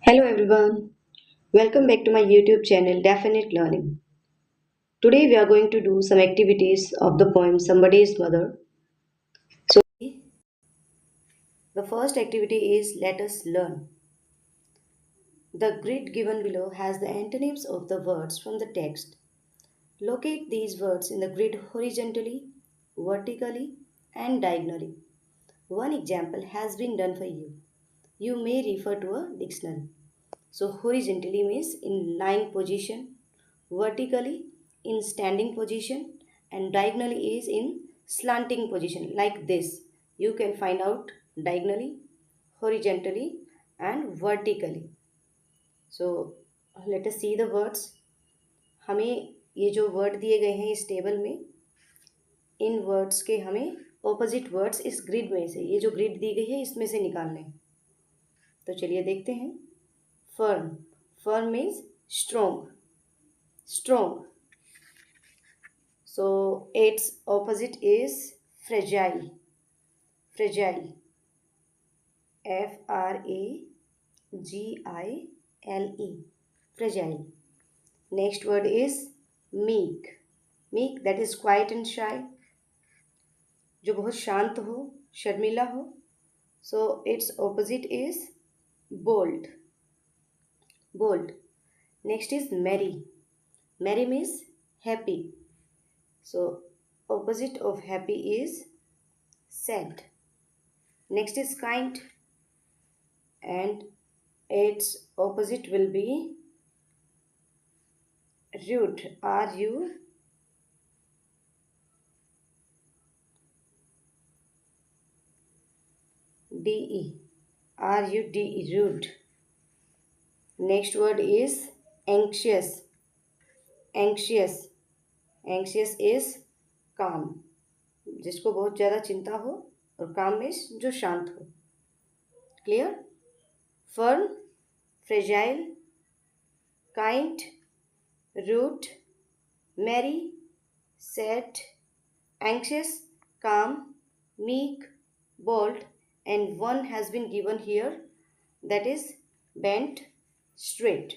Hello everyone, welcome back to my YouTube channel Definite Learning. Today we are going to do some activities of the poem Somebody's Mother. So the first activity is let us learn. The grid given below has the antonyms of the words from the text. Locate these words in the grid horizontally, vertically and diagonally. One example has been done for you. You may refer to a dictionary. So horizontally means in lying position, vertically in standing position, and diagonally is in slanting position like this. You can find out diagonally, horizontally, and vertically. So let us see the words. हमें ये जो word दिए गए हैं इस table में, इन words के हमें ऑपोजिट वर्ड्स इस ग्रिड में से, ये जो ग्रिड दी गई है इसमें से निकालने हैं. तो चलिए देखते हैं. Firm. Firm means strong. Strong. So its opposite is fragile. Fragile. Fragile. Fragile. Next word is meek. Meek, that is quiet and shy. जो बहुत शांत हो, शर्मिला हो. So its opposite is bold. Bold. Next is merry. Merry means happy. So opposite of happy is sad. Next is kind, and its opposite will be rude. RUDE. RUDE. Rude. Next word is anxious. Anxious. Anxious is calm. जिसको बहुत ज़्यादा चिंता हो, और calm means जो शांत हो. Clear? Firm, fragile, kind, rude, merry, sad, anxious, calm, meek, bold, and one has been given here, that is bent, straight.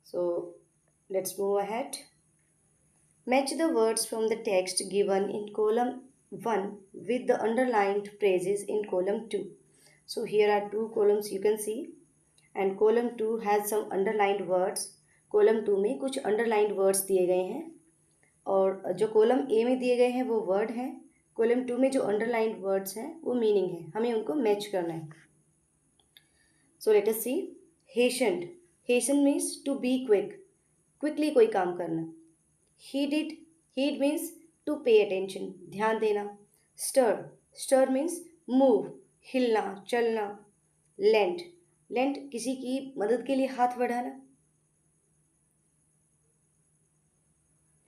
So let's move ahead. Match the words from the text given in column 1 with the underlined phrases in column 2. So here are two columns you can see, and column 2 has some underlined words. column 2 में कुछ underlined words दिए गए हैं, और जो column A में दिए गए हैं वो वर्ड हैं. कॉलम 2 में जो अंडरलाइंड वर्ड्स हैं वो मीनिंग है. हमें उनको मैच करना है. So let us see. Hastened. Hasten means to be quick. Quickly कोई काम करना. Heeded. Heed means to pay attention, ध्यान देना. स्टर. स्टर मीन्स मूव, हिलना, चलना. लेंड. लेंड किसी की मदद के लिए हाथ बढ़ाना.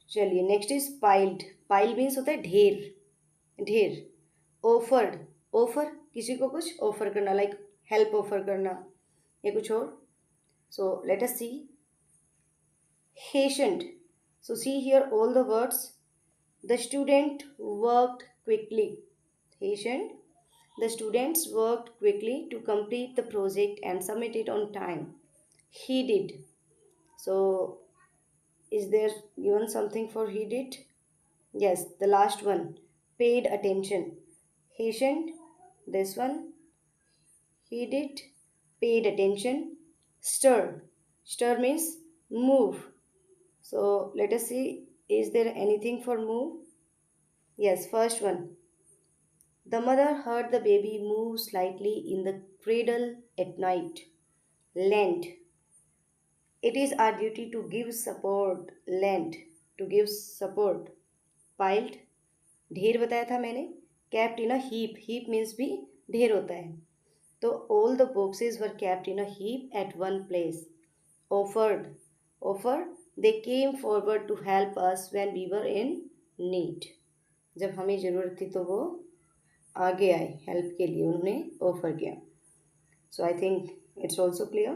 चलिए next is piled. Pile means होता है ढेर, ढेर. ऑफर्ड. ऑफर किसी को कुछ ऑफर करना, लाइक हेल्प ऑफर करना या कुछ और. So let us see. Hastened. So see here all the words. The student worked quickly. Hastened. The students worked quickly to complete the project and submit it on time. He did. So is there given something for he did? Yes, the last one. Paid attention. Patient. This one. He did. Paid attention. Stir. Stir means move. So let us see. Is there anything for move? Yes, first one. The mother heard the baby move slightly in the cradle at night. Lend. It is our duty to give support. Lend. To give support. Piled. ढेर बताया था मैंने. Kept in a heap. Heap means भी ढेर होता है. तो all the boxes were kept in a heap at one place. Offered. Offer. They came forward to help us when we were in need. जब हमें ज़रूरत थी तो वो आगे आए हेल्प के लिए, उन्होंने ऑफर किया. So I think it's also clear.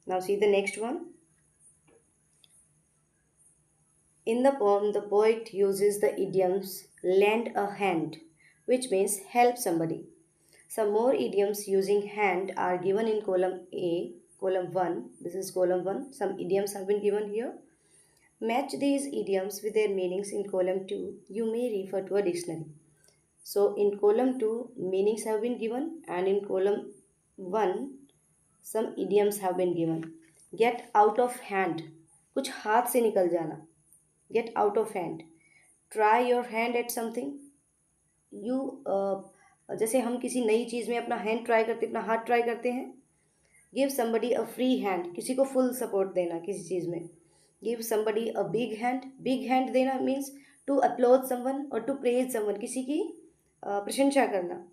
Now see the next one. In the poem, the poet uses the idioms lend a hand, which means help somebody. Some more idioms using hand are given in column A, column 1. This is column 1. Some idioms have been given here. Match these idioms with their meanings in column 2. You may refer to a dictionary. So in column 2 meanings have been given, and in column 1 some idioms have been given. Get out of hand, कुछ हाथ से निकल जाना. Get out of hand. Try your hand at something. You जैसे हम किसी नई चीज़ में अपना हैंड ट्राई करते, अपना हाथ ट्राई करते हैं. Give somebody a free hand, किसी को फुल सपोर्ट देना किसी चीज़ में. Give somebody a big hand देना मीन्स टू अपलोड समवन और टू प्रेज समवन, किसी की प्रशंसा करना.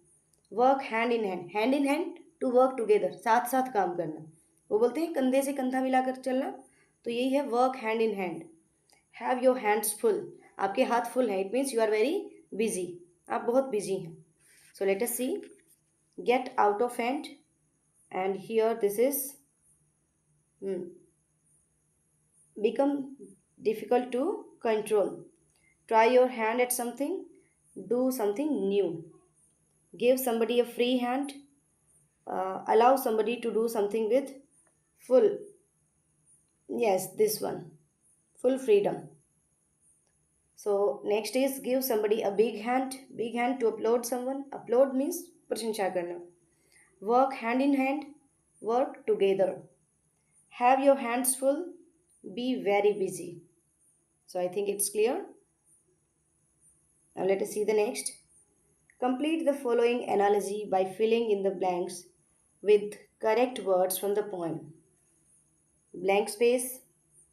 Work hand in hand to work together, साथ साथ काम करना. वो बोलते हैं कंधे से कंधा मिलाकर चलना, तो यही है work hand in hand. Have your hands full, आपके हाथ फुल हैं, it means you are very busy, आप बहुत बिजी हैं. So let us see. Get out of hand, and here this is become difficult to control. Try your hand at something, do something new. Give somebody a free hand, allow somebody to do something with full, yes, this one, full freedom. So next is give somebody a big hand to upload someone. Upload means प्रशंसा करना. Work hand in hand, work together. Have your hands full, be very busy. So I think it's clear. Now let us see the next. Complete the following analogy by filling in the blanks with correct words from the poem. Blank space,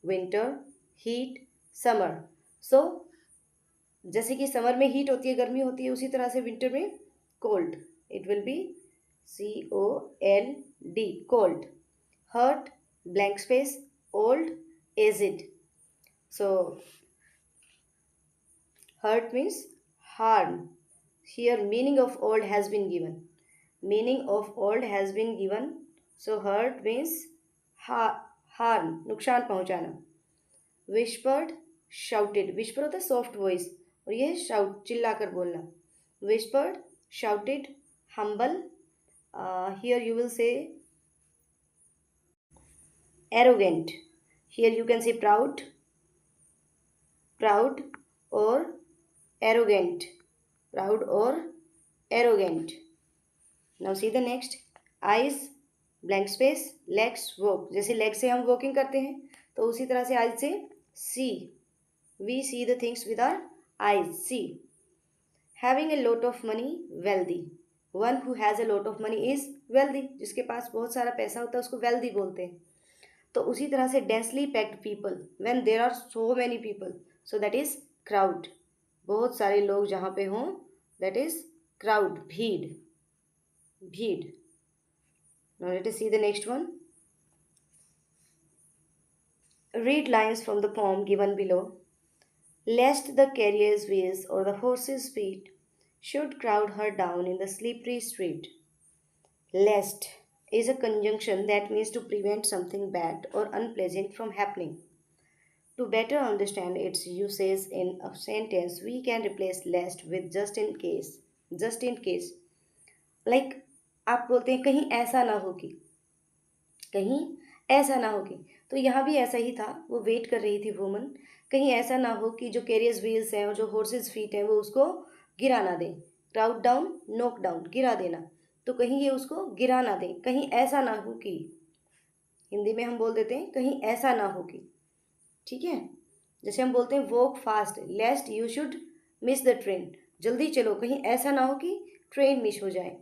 winter, heat, summer. So जैसे कि summer में heat होती है, गर्मी होती है, उसी तरह से विंटर में cold. It will be COLD, cold. Hurt, blank space, old, aged. So hurt means harm. Here meaning of old has been given. Meaning of old has been given. So hurt means harm, नुकसान पहुंचाना. Whispered, shouted. Whisper होता है soft voice, और ये shout, चिल्ला कर बोलना. Whispered, shouted, humble. Here you will say arrogant. Here you can say proud or arrogant. Proud or arrogant. Now see the next. Eyes, blank space, legs, walk. जैसे leg से हम walking करते हैं, तो उसी तरह से eyes से see. We see the things with our eyes. See. Having a lot of money, wealthy. One who has a lot of money is wealthy. जिसके पास बहुत सारा पैसा होता है उसको wealthy बोलते हैं. तो उसी तरह से densely packed people, when there are so many people, so that is crowd. बहुत सारे लोग जहाँ पे हों, that is crowd, भीड़. Now let us see the next one. Read lines from the poem given below. Lest the carrier's wheels or the horse's feet should crowd her down in the slippery street. Lest is a conjunction that means to prevent something bad or unpleasant from happening. To better understand its usage in a sentence, we can replace lest with just in case. Just in case. Like आप बोलते हैं कहीं ऐसा ना हो कि, कहीं ऐसा ना हो कि, तो यहाँ भी ऐसा ही था. वो वेट कर रही थी वुमन, कहीं ऐसा ना हो कि जो कैरियर्स व्हील्स हैं और जो हॉर्सेस फीट हैं वो उसको गिरा ना दें. क्राउड डाउन, नॉक डाउन, गिरा देना. तो कहीं ये उसको गिरा ना दें, कहीं ऐसा ना हो कि. हिंदी में हम बोल देते हैं कहीं ऐसा ना हो कि. ठीक है. जैसे हम बोलते हैं walk fast लेस्ट you should miss the train. जल्दी चलो, कहीं ऐसा ना हो कि ट्रेन मिस हो जाए.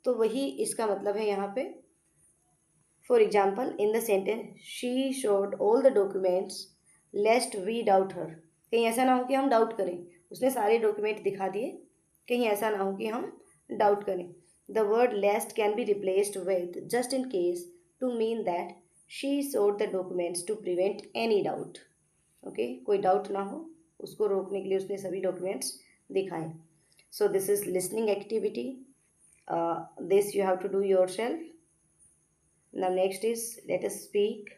तो वही इसका मतलब है यहाँ पे. For example in the sentence she showed all the documents lest we doubt her. कहीं ऐसा ना हो कि हम डाउट करें. उसने सारे डॉक्यूमेंट दिखा दिए, कहीं ऐसा ना हो कि हम डाउट करें. The word lest can be replaced with just in case to mean that she showed the documents to prevent any doubt. Okay, कोई डाउट ना हो उसको रोकने के लिए उसने सभी डॉक्यूमेंट्स दिखाए. So this is listening activity. This you have to do yourself. Now next is let us speak.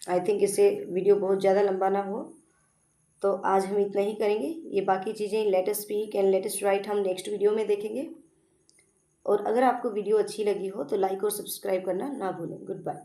I think इससे वीडियो बहुत ज़्यादा लंबा ना हो, तो आज हम इतना ही करेंगे। ये बाकी चीज़ें let us speak and let us right हम नेक्स्ट वीडियो में देखेंगे। और अगर आपको वीडियो अच्छी लगी हो तो लाइक और सब्सक्राइब करना ना भूलें। Good bye.